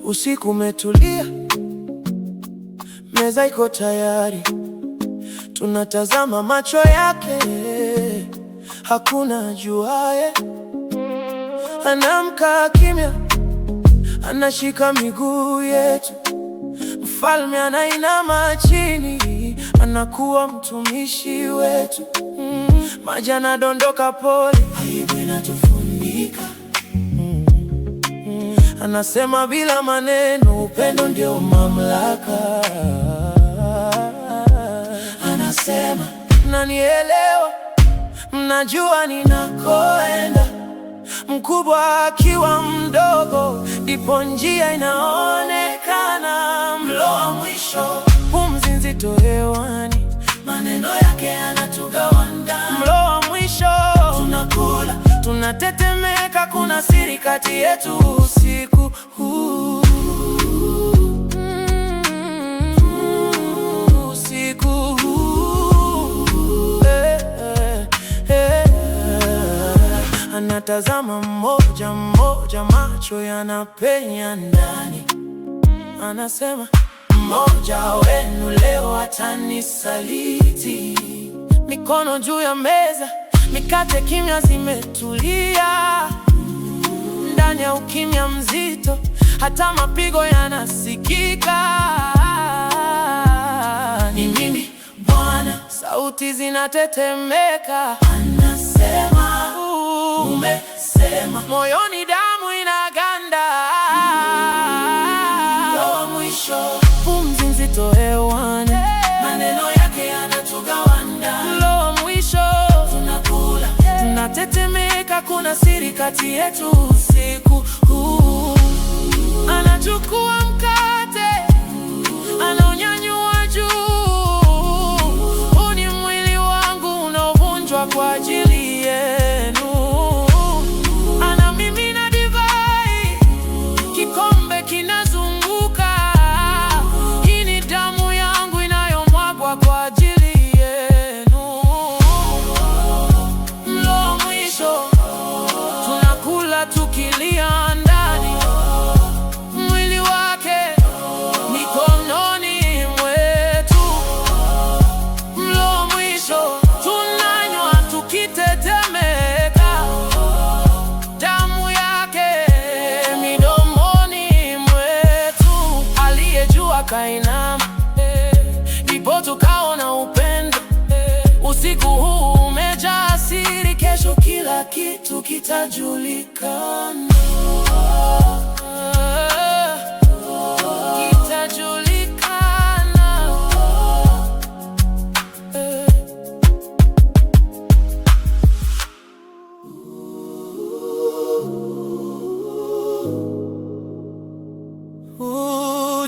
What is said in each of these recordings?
Usiku umetulia, meza iko tayari, tunatazama macho yake, hakuna ajuaye. Anaamka kimya, anashika miguu yetu, mfalme anainama chini, anakuwa mtumishi wetu. Maji yanadondoka pole, aibu inatufunika. Anasema bila maneno, upendo ndio mamlaka. Anasema mnanielewa, mnajua ninakoenda. Mkubwa akiwa mdogo, ndipo njia inaonekana. Mlo wa mwisho, pumzi nzito hewani, maneno yake yanatugawa ndani. Mlo wa mwisho, tunakula, tunatetemeka, kuna siri kati yetu usiku huu. Usiku huu. Anatazama mmoja mmoja, macho yanapenya ndani. Anasema mmoja wenu leo atanisaliti. Mikono juu ya meza, mikate kimya zimetulia. Ndani ya ukimya mzito, hata mapigo yanasikika. Ni mimi Bwana, sauti zinatetemeka. Anasema umesema, moyoni damu inaganda. Mlo wa mwisho, pumzi nzito hewani, maneno yake yanatugawa ndani. Mlo wa mwisho, tunakula, tunatetemeka, kuna siri kati yetu usiku huu. Anachukua mkate, anaunyanyua juu. Huu ni mwili wangu unaovunjwa kwa ajili yenu. Anamimina divai, kikombe kinazunguka. Hii ni damu yangu inayomwagwa kwa ajili yenu. Mlo wa mwisho, tunakula tukilia ndani. Mwili wake mikononi mwetu. Mlo wa mwisho, tunanywa tukitetemeka. Damu yake midomoni mwetu. Aliyejua kainama, ndipo tukaona upendo. Usiku huu umejaa siri, kesho kila kitu kitajulikana. Kitajulikana.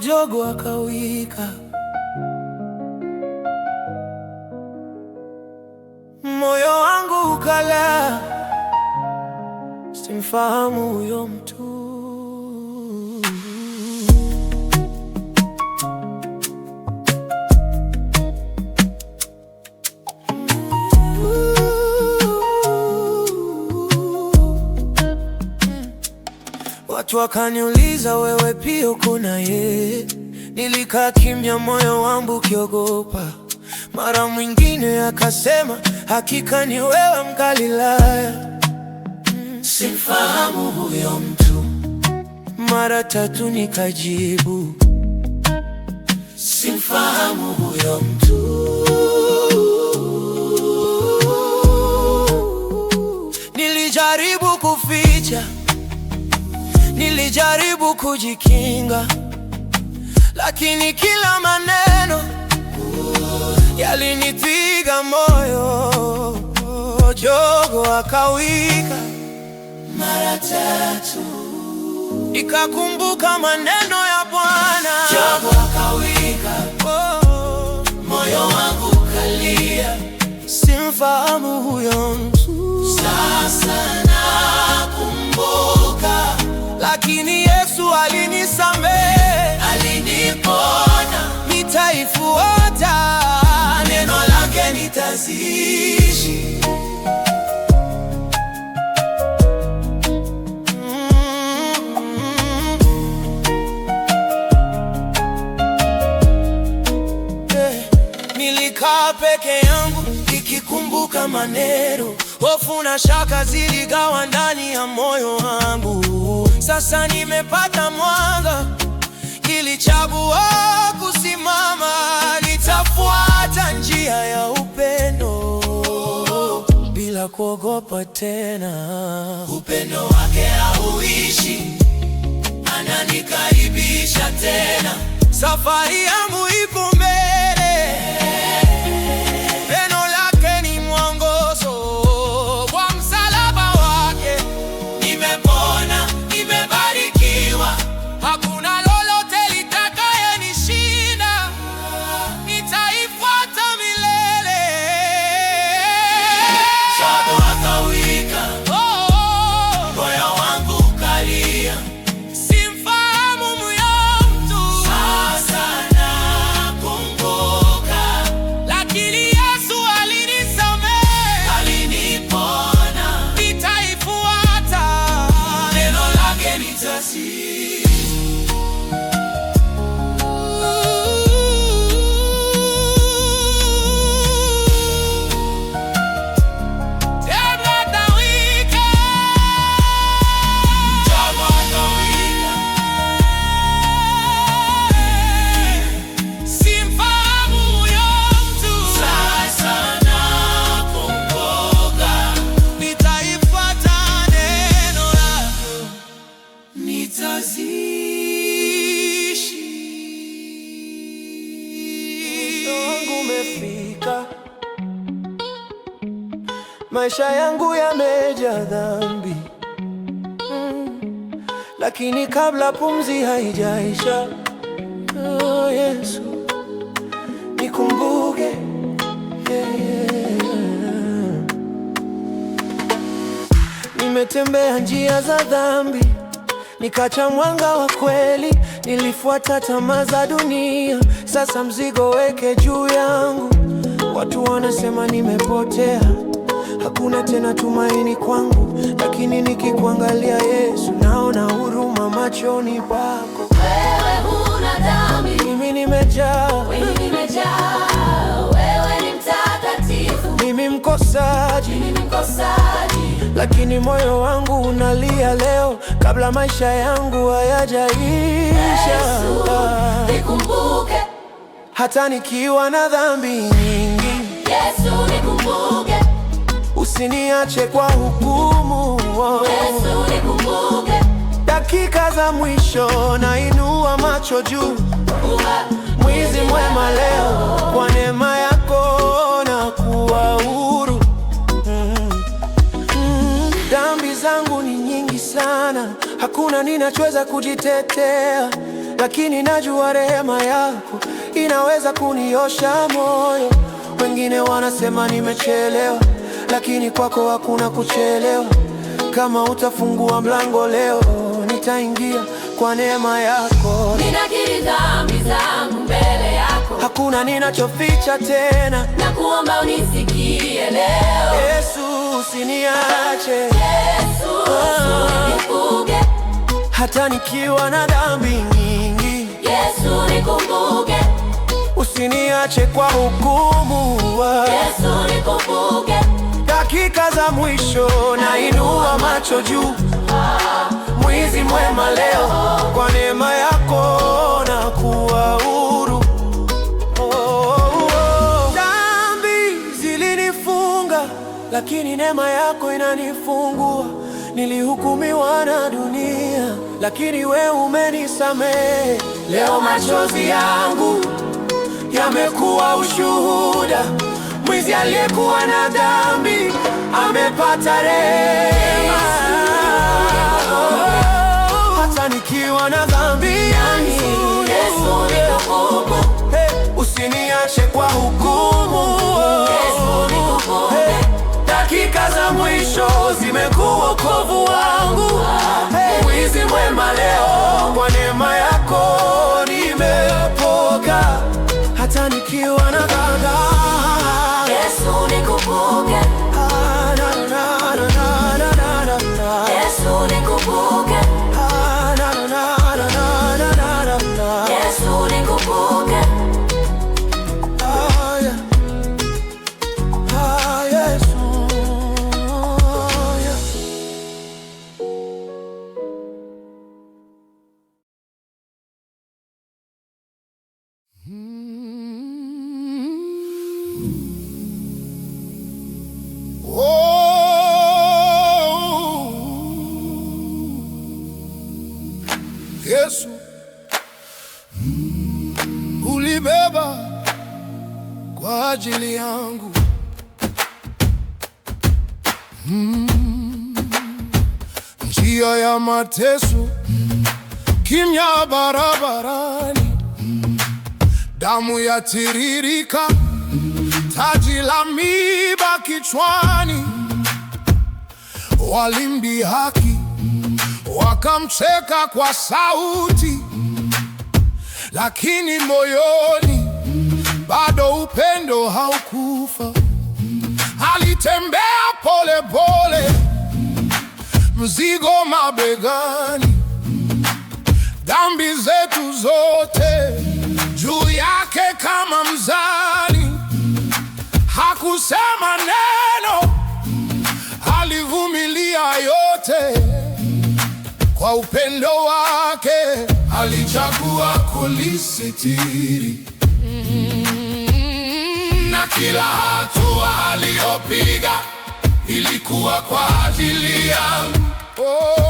Jogoo akawika, moyo wangu ukala. Simfahamu huyo mtu. Watu wakaniuliza, wewe pia uko na yeye? Nilikaa kimya, moyo wangu ukiogopa. Mara mwingine akasema, hakika ni wewe Mgalilaya. Simfahamu huyo mtu. Mara tatu nikajibu, simfahamu huyo mtu. Nilijaribu kuficha, nilijaribu kujikinga, lakini kila maneno yalinipiga moyo. Jogoo akawika mara tatu, nikakumbuka maneno ya Bwana. Jogoo akawika, moyo wangu ukalia. Simfahamu huyo mtu. Sasa nakumbuka, lakini Yesu alinisamehe, aliniponya. peke yangu nikikumbuka maneno, hofu na shaka ziligawa ndani ya moyo wangu. Sasa nimepata mwanga, nilichagua kusimama, nitafuata njia ya upendo bila kuogopa tena. Upendo wake hauishi, ananikaribisha tena. Safari yangu ipo mbele, pendo lake ni mwongozo, kwa msalaba wake nimepona, nimebarikiwa. Hakuna lolote litakayenishinda, nitaifuata milele. Shago akawika, moyo wangu ukalia. Simfahamu huyo mtu, sasa nakumbuka, lakini Yesu alinisamehe, aliniponya. Nitaifuata neno lake, nitasihi. Maisha yangu yamejaa dhambi, lakini kabla pumzi haijaisha, oh Yesu nikumbuke, Nimetembea njia za dhambi, nikacha mwanga wa kweli, nilifuata tamaa za dunia. Sasa mzigo weke juu yangu, watu wanasema nimepotea, hakuna tena tumaini kwangu, lakini nikikuangalia Yesu, naona huruma machoni pako. Wewe huna dhambi, mimi nimejaa. wewe ni mtakatifu, mimi mkosaji, lakini moyo wangu unalia leo, kabla maisha yangu hayajaisha. Yesu nikumbuke, hata nikiwa na dhambi nyingi. Yesu nikumbuke, usiniache kwa hukumu. Yesu nikumbuke, dakika za mwisho nainua macho juu. Mwizi mwema leo, kwa neema yako nakuwa huru. Dhambi zangu ni nyingi sana, hakuna ninachoweza kujitetea, lakini najua rehema yako inaweza kuniosha moyo. Wengine wanasema nimechelewa, lakini kwako hakuna kuchelewa. Kama utafungua mlango leo, nitaingia kwa neema yako. ninakiri dhambi zangu mbele yako, Hakuna ninachoficha tena, na kuomba unisikie leo. Yesu usiniache, Yesu nikumbuke, hata nikiwa na dhambi nyingi. Yesu nikumbuke, usiniache kwa hukumu. Yesu nikumbuke, dakika za mwisho nainua macho juu. Mwizi mwema leo, kwa neema yako nakuwa huru. Dhambi zilinifunga, lakini neema yako inanifungua. Nilihukumiwa na dunia, lakini wewe umenisamehe. Leo machozi yangu yamekuwa ushuhuda, mwizi aliyekuwa na dhambi amepata rehema. Hata nikiwa na dhambi yangu, Yesu nikumbuke, usiniache kwa hukumu. Yesu nikumbuke, dakika za mwisho zimekuwa wokovu wangu. Mwizi mwema leo, kwa neema yako nimepoka. Hata nikiwa na dhambi, Yesu nikumbuke, Yesu nikumbuke, Yesu nikumbuke. ulibeba kwa ajili yangu. Njia ya mateso, kimya barabarani, damu yatiririka, taji la miiba kichwani. Walimdhihaki, wakamcheka kwa sauti, lakini moyoni bado upendo haukufa. Alitembea pole pole, mzigo mabegani, dhambi zetu zote juu yake kama mzani. Hakusema neno, alivumilia yote kwa upendo wake. Alichagua kulisitiri, na kila hatua aliyopiga ilikuwa kwa ajili yangu.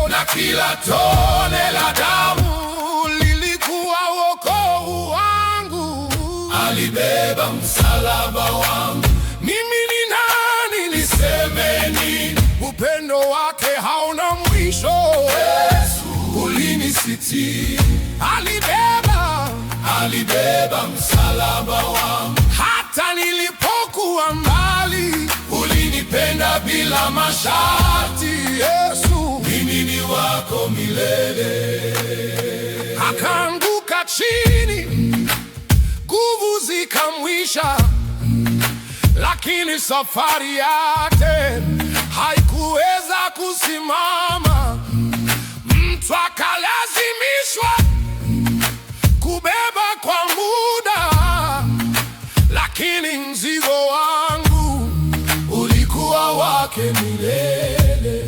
Na kila tone la damu lilikuwa wokovu wangu. Alibeba msalaba wangu. Mimi ni nani niseme nini? Upendo wake hauna mwisho. Yesu ulinisitiri. Alibeba msalaba wangu. Hata nilipokuwa mbali, ulinipenda bila masharti. Yesu, mimi ni wako milele. Akaanguka chini, nguvu zikamwisha, lakini safari yake haikuweza kusimama. Mtu akalazimishwa kubeba kwa muda, lakini mzigo wangu ulikuwa wake milele.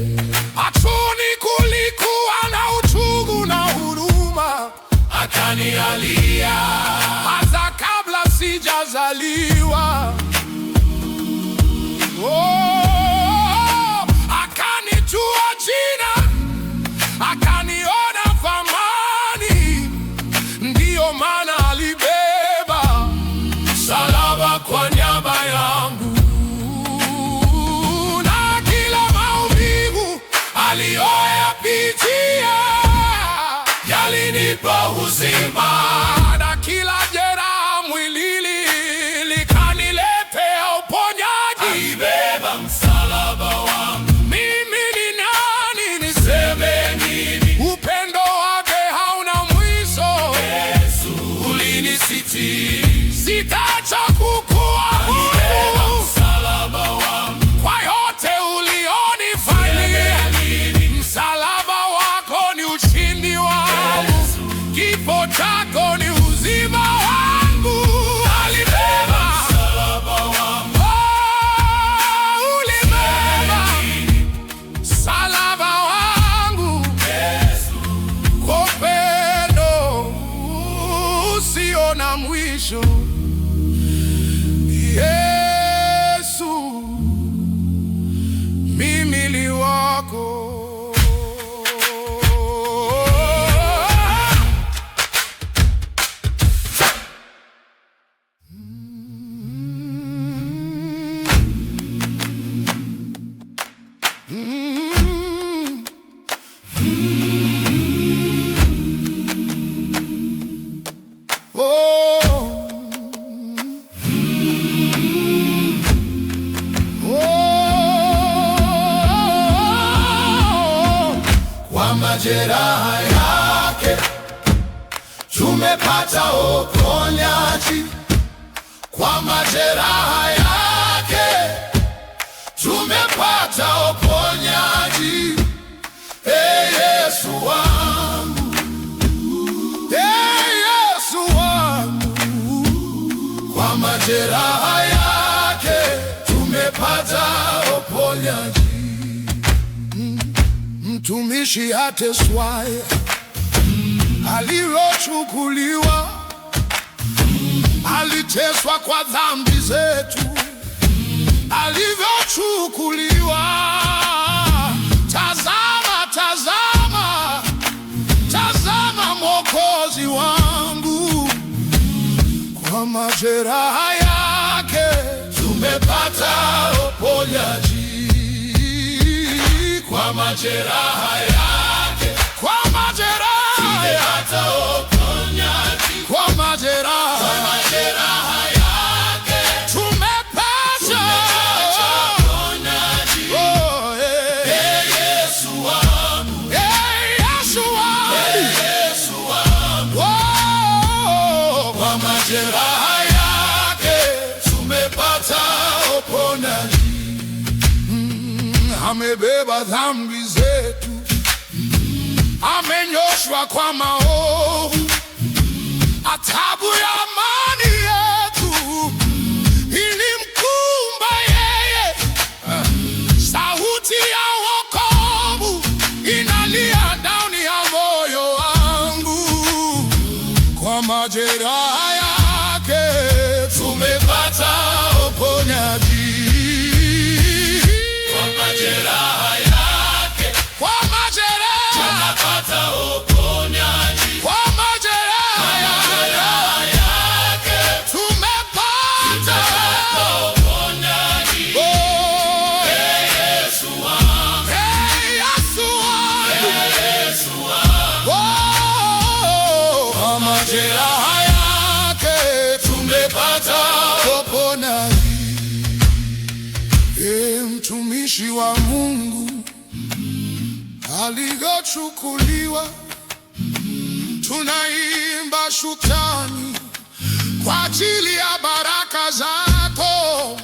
Machoni kulikuwa na uchungu na huruma, akanialia hata kabla sijazaliwa. Akanijua jina, akaniona thamani. Ndiyo maana alibeba msalaba kwa niaba yangu. Na kila maumivu aliyoyapitia yalinipa uzima, na kila jeraha mwilini likaniletea uponyaji. Alibeba msalaba wangu. Mimi ni nani niseme nini? Upendo wake hauna mwisho. Yesu ulinisitiri. Sitaacha kukuabudu. Alibeba msalaba wangu. Kwa yote ulionifanyia, msalaba wako ni ushindi wangu. Kifo chako ni uzima wangu. Alibeba msalaba wangu. Ulibeba msalaba wangu. Kwa upendo usio na mwisho. Yesu, mimi ni wako. Kwa majeraha yake tumepata uponyaji. Kwa majeraha yake tumepata uponyaji. Yesu wangu, Yesu wangu. Kwa majeraha yake tumepata uponyaji. Mtumishi ateswaye, alivyochukuliwa, aliteswa kwa dhambi zetu. Alivyochukuliwa, tazama, tazama, tazama Mwokozi wangu. majeraha yake tumepata uponyaji, kwa majeraha yake, kwa majeraha tumepata uponyaji, kwa majeraha yake tumepata uponyaji. Oh, Yesu wangu, Yesu wangu, Yesu wangu, oh, kwa majeraha yake tumepata uponyaji. Amebeba dhambi zetu, amenyoshwa kwa maovu, adhabu ya amani yetu ilimkumba yeye. Sauti ya wokovu inalia ndani ya moyo wangu, kwa majeraha yake tumepata uponyaji. Majeraha yake, kwa majeraha tunapata uponyaji, kwa majeraha yake tumepata uponyaji. Oh, Yesu wangu, Yesu wangu, Yesu wangu, oh, kwa majeraha yake tumepata uponyaji. Mtumishi wa Mungu alivyochukuliwa, tunaimba shukrani kwa ajili ya baraka zako.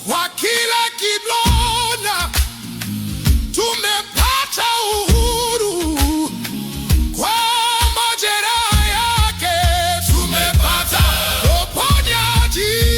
Kwa kila kidonda tumepata uhuru, kwa majeraha yake tumepata uponyaji.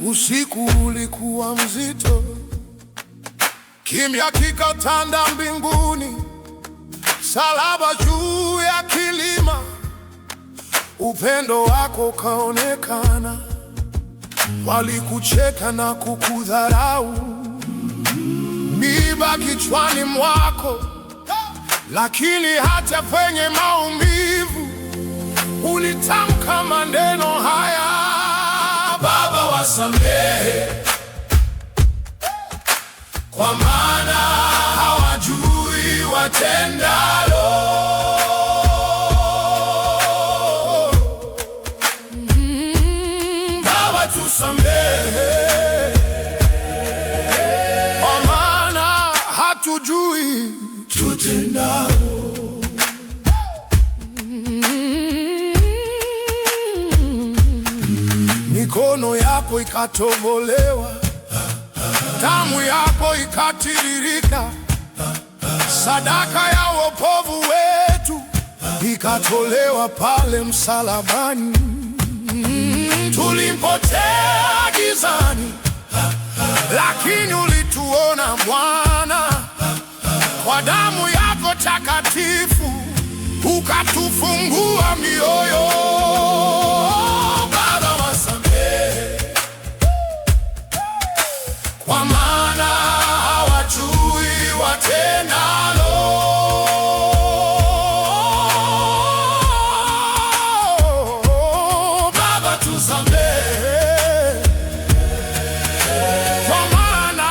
Usiku ulikuwa mzito, kimya kikatanda mbinguni, salaba juu ya kilima, upendo wako kaonekana. Walikucheka na kukudharau, miiba kichwani mwako, lakini hata kwenye maumivu ulitamka maneno haya: Baba, wasamehe, kwa maana hawajui watendalo. Baba, tusamehe, kwa maana hatujui tutendalo. Mikono yako ikatobolewa, damu yako ikatiririka, sadaka ya wokovu wetu ikatolewa pale msalabani. Tulipotea gizani, lakini ulituona Bwana, kwa damu yako takatifu ukatufungua mioyo. Kwa maana hawajui watendalo. Baba, tusamehe, kwa maana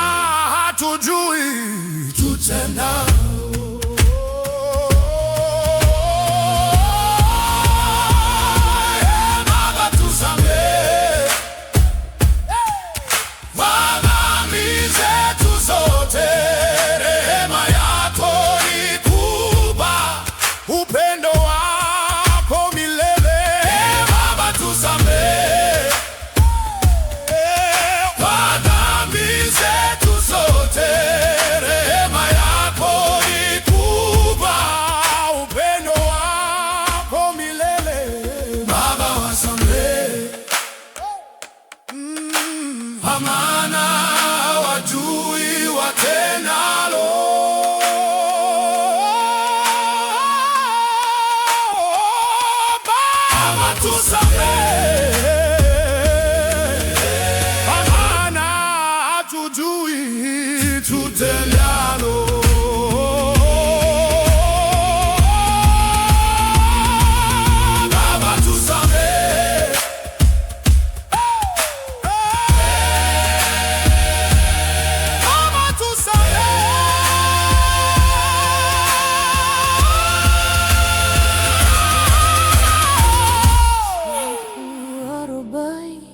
maana hawajui watendalo. Baba tusamehe, maana hatujui tutendalo. Baba tusamehe, Baba tusamehe. Arobaini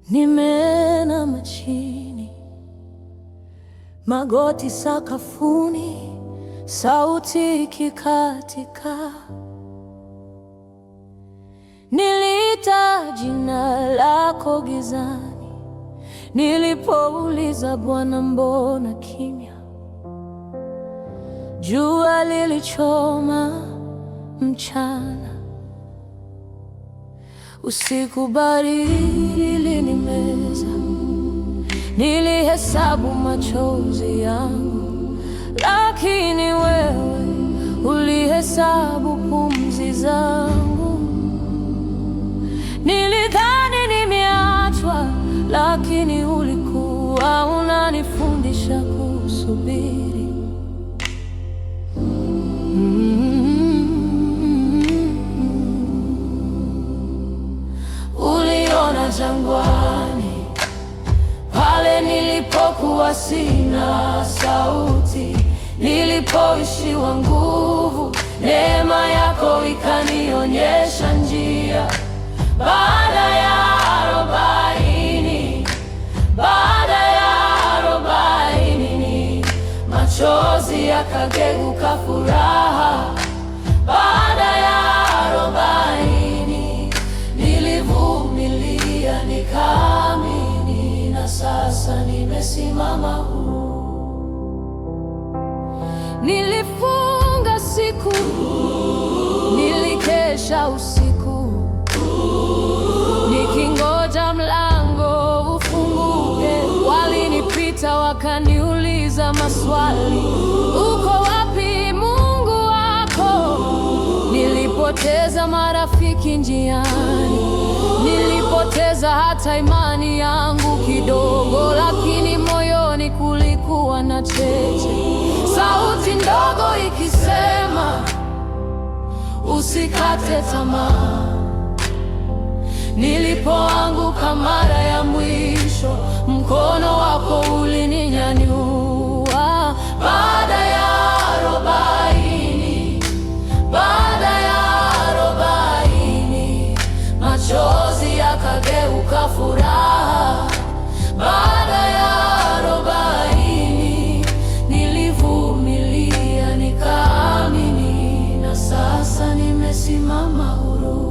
nimeinama chini, magoti sakafuni, sauti ikikatika. Niliita jina lako gizani, nilipouliza Bwana, mbona kimya? Jua lilichoma mchana, usiku baridi ilinimeza. Nilihesabu machozi yangu, lakini wewe ulihesabu pumzi zangu. Nilidhani nimeachwa, lakini ulikuwa unanifundisha kusubiri. Uliona jangwani, pale nilipokuwa sina sauti, nilipoishiwa nguvu, neema yako ikanionyesha njia. Baada ya 40 machozi yakageuka furaha. Baada ya 40 nilivumilia, nikaamini, na sasa nimesimama huru. Nilifunga siku, nilikesha usiku, nikingoja mlango ufunguke. Walinipita wakaniuliza maswali, uko wapi Mungu wako? Nilipoteza marafiki njiani, nilipoteza hata imani yangu kidogo, lakini moyoni kulikuwa na cheche, sauti ndogo ikisema, usikate tamaa. Nilipoanguka mara ya mwisho, mkono wako ulininyanyua. Baada ya 40 machozi yakageuka furaha. Baada ya 40 nilivumilia, nikaamini, na sasa nimesimama huru.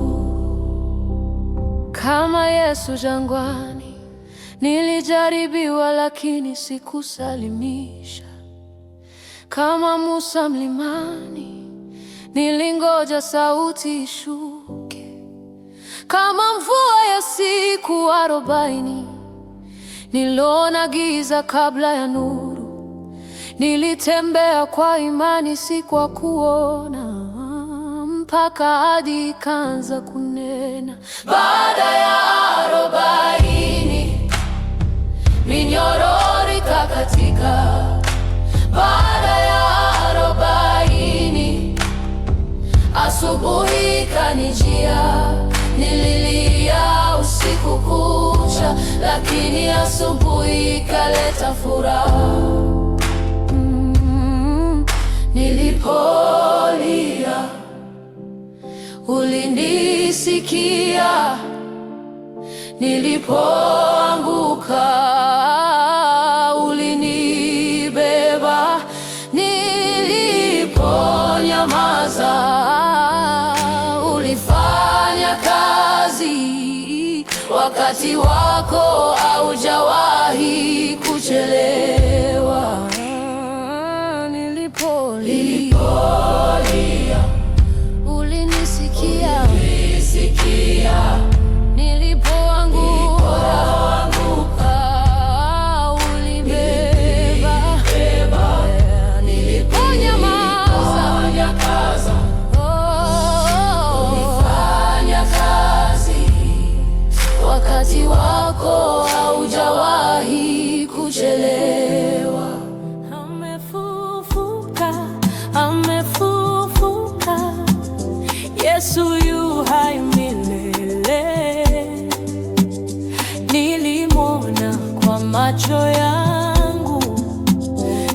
Kama Yesu jangwani, nilijaribiwa lakini sikusalimisha. Kama Musa mlimani, nilingoja sauti ishuke. Kama mvua ya siku 40, niliona giza kabla ya nuru. Nilitembea kwa imani, si kwa kuona, mpaka hadi ikaanza kunena. Baada ya 40 minyororo ikakatika. Baada ya 40 asubuhi ikanijia. Nililia usiku kucha, lakini asubuhi ikaleta furaha. Nilipolia ulinisikia, nilipoanguka ulinibeba, niliponyamaza ulifanya kazi. Wakati wako haujawahi kuchelewa. Nilipolia ulinisikia, nilipoanguka macho yangu,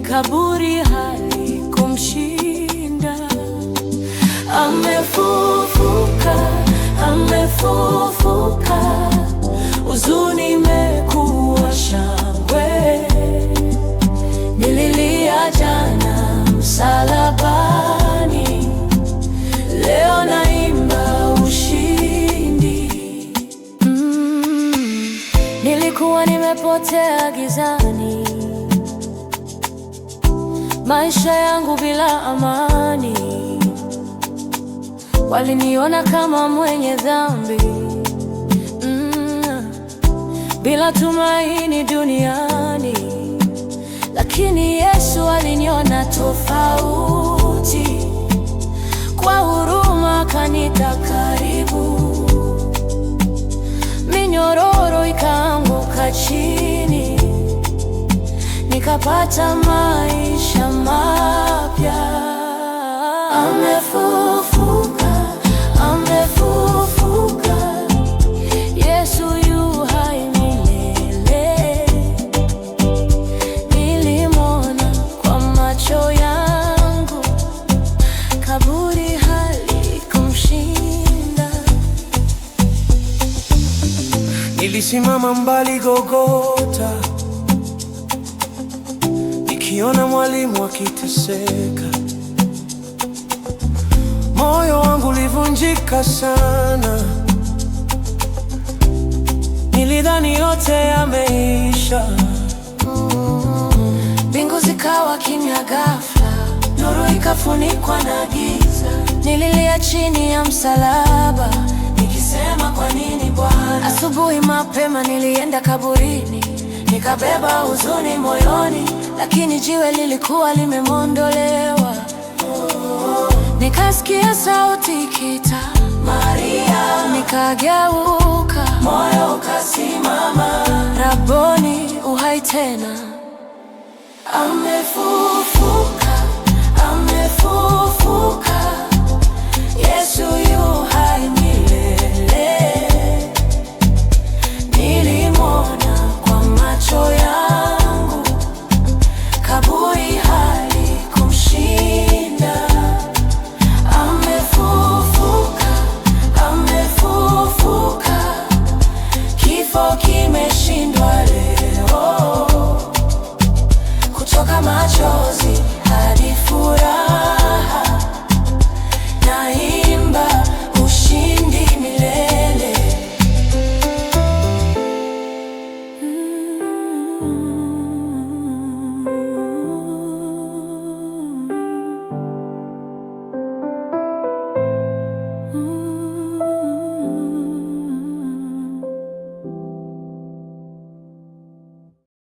kaburi halikumshinda. Amefufuka, amefufuka, huzuni imekuwa shangwe. Nililia jana msalabani, leo naimba ushindi. Nilikuwa nimepotea gizani, maisha yangu bila amani. Waliniona kama mwenye dhambi, bila tumaini duniani. Lakini Yesu aliniona tofauti, kwa huruma akanita karibu. Minyororo ikaanguka chini, nikapata maisha mapya. Amefufuka, amefufuka, Yesu yu hai milele. Nilimwona kwa macho yangu, kaburi halikumshinda. Nilisimama mbali Golgotha, nikiona mwalimu akiteseka. Moyo wangu ulivunjika sana, nilidhani yote yameisha. Mbingu zikawa kimya ghafla, nuru ikafunikwa na giza. Nililia chini ya msalaba, nikisema kwa nini Bwana? Asubuhi mapema nilienda kaburini, nikabeba huzuni moyoni, lakini jiwe lilikuwa limemondolewa. Nikasikia sauti ikita, Maria. Nikageuka, moyo ukasimama. Raboni, uhai tena. Amefufuka, amefufuka, Yesu yu hai milele. Nilimwona kwa macho yangu, kaburi halikumshinda. Amefufuka, amefufuka, kifo kimeshindwa leo. Kutoka machozi hadi furaha, naimba ushindi milele.